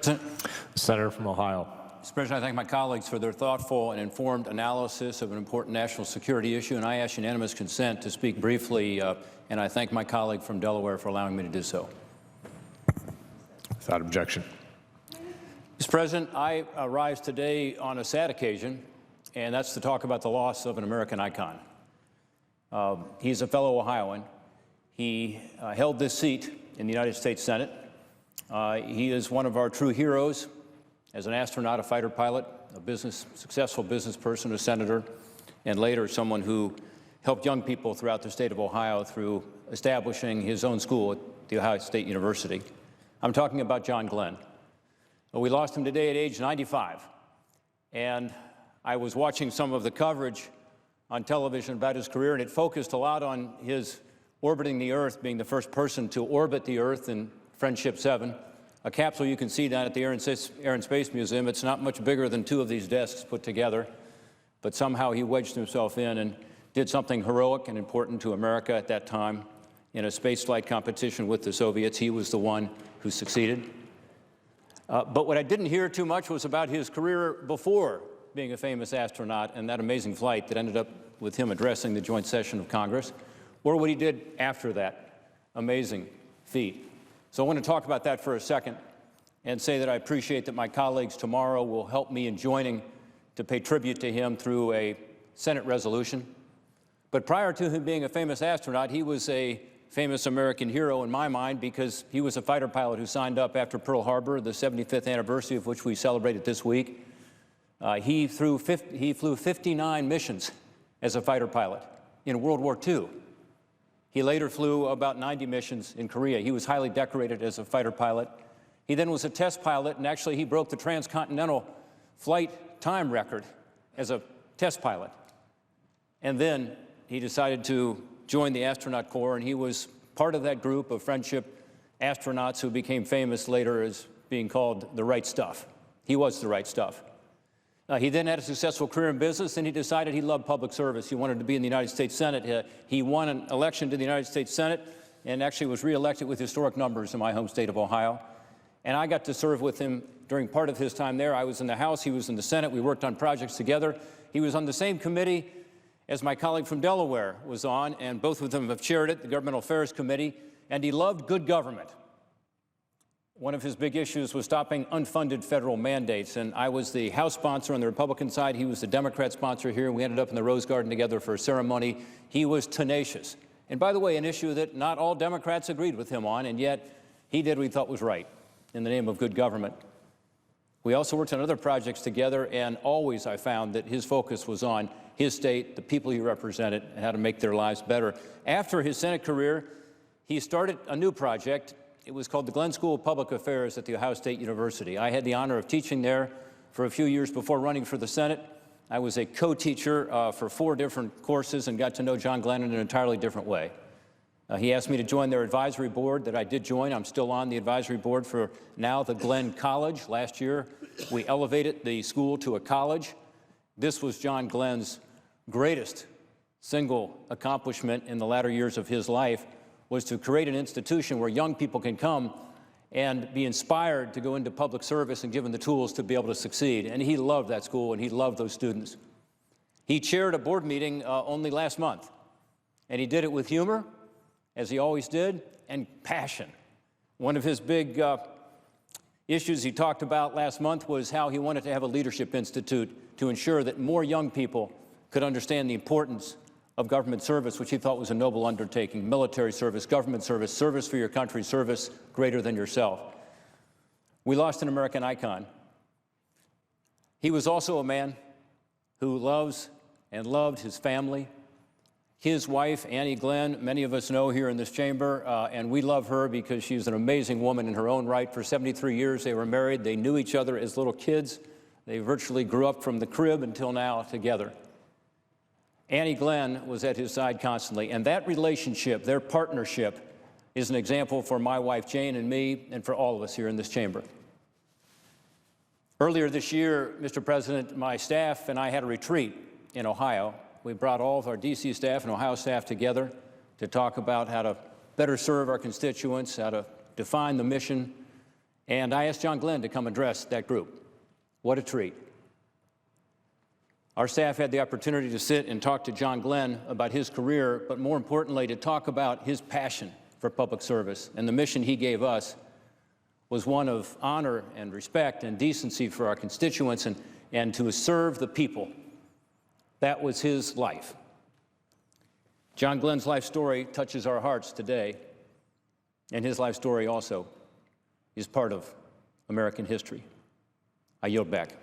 The Senator from Ohio. Mr. President, I thank my colleagues for their thoughtful and informed analysis of an important national security issue, and I ask unanimous consent to speak briefly, and I thank my colleague from Delaware for allowing me to do so. Without objection. Mr. President, I rise today on a sad occasion, and that's to talk about the loss of an American icon. He's a fellow Ohioan. He held this seat in the United States Senate. He is one of our true heroes as an astronaut, a fighter pilot, a successful business person, a senator, and later someone who helped young people throughout the state of Ohio through establishing his own school at the Ohio State University. I'm talking about John Glenn. We lost him today at age 95, and I was watching some of the coverage on television about his career, and it focused a lot on his orbiting the Earth, being the first person to orbit the Earth in Friendship 7, a capsule you can see down at the Air and Space Museum. It's not much bigger than two of these desks put together, but somehow he wedged himself in and did something heroic and important to America at that time. In a space flight competition with the Soviets, he was the one who succeeded. But what I didn't hear too much was about his career before being a famous astronaut and that amazing flight that ended up with him addressing the joint session of Congress, or what he did after that amazing feat. So I want to talk about that for a second and say that I appreciate that my colleagues tomorrow will help me in joining to pay tribute to him through a Senate resolution. But prior to him being a famous astronaut, he was a famous American hero in my mind because he was a fighter pilot who signed up after Pearl Harbor, the 75th anniversary of which we celebrated this week. He flew 59 missions as a fighter pilot in World War II. He later flew about 90 missions in Korea. He was highly decorated as a fighter pilot. He then was a test pilot, and actually he broke the transcontinental flight time record as a test pilot. And then he decided to join the astronaut corps, and he was part of that group of friendship astronauts who became famous later as being called the right stuff. He was the right stuff. He then had a successful career in business, and he decided he loved public service. He wanted to be in the United States Senate. He won an election to the United States Senate and actually was reelected with historic numbers in my home state of Ohio. And I got to serve with him during part of his time there. I was in the House, he was in the Senate. We worked on projects together. He was on the same committee as my colleague from Delaware was on, and both of them have chaired it, the Governmental Affairs Committee, and he loved good government. One of his big issues was stopping unfunded federal mandates, and I was the House sponsor on the Republican side. He was the Democrat sponsor here. We ended up in the Rose Garden together for a ceremony. He was tenacious. And by the way, an issue that not all Democrats agreed with him on, and yet he did what he thought was right in the name of good government. We also worked on other projects together, and always I found that his focus was on his state, the people he represented, and how to make their lives better. After his Senate career, he started a new project. It was called the Glenn School of Public Affairs at the Ohio State University. I had the honor of teaching there for a few years before running for the Senate. I was a co-teacher for 4 different courses and got to know John Glenn in an entirely different way. He asked me to join their advisory board that I did join. I'm still on the advisory board for now the Glenn College. Last year, we elevated the school to a college. This was John Glenn's greatest single accomplishment in the latter years of his life, was to create an institution where young people can come and be inspired to go into public service and given the tools to be able to succeed. And he loved that school, and he loved those students. He chaired a board meeting only last month, and he did it with humor, as he always did, and passion. One of his big issues he talked about last month was how he wanted to have a leadership institute to ensure that more young people could understand the importance of government service, which he thought was a noble undertaking: military service, government service, service for your country, service greater than yourself. We lost an American icon. He was also a man who loves and loved his family. His wife, Annie Glenn, many of us know here in this chamber, and we love her because she's an amazing woman in her own right. For 73 years they were married. They knew each other as little kids. They virtually grew up from the crib until now together. Annie Glenn was at his side constantly, and that relationship, their partnership, is an example for my wife Jane and me and for all of us here in this chamber. Earlier this year, Mr. President, my staff and I had a retreat in Ohio. We brought all of our D.C. staff and Ohio staff together to talk about how to better serve our constituents, how to define the mission, And I asked John Glenn to come address that group. What a treat. Our staff had the opportunity to sit and talk to John Glenn about his career, but more importantly, to talk about his passion for public service. And the mission he gave us was one of honor and respect and decency for our constituents and to serve the people. That was his life. John Glenn's life story touches our hearts today, and his life story also is part of American history. I yield back.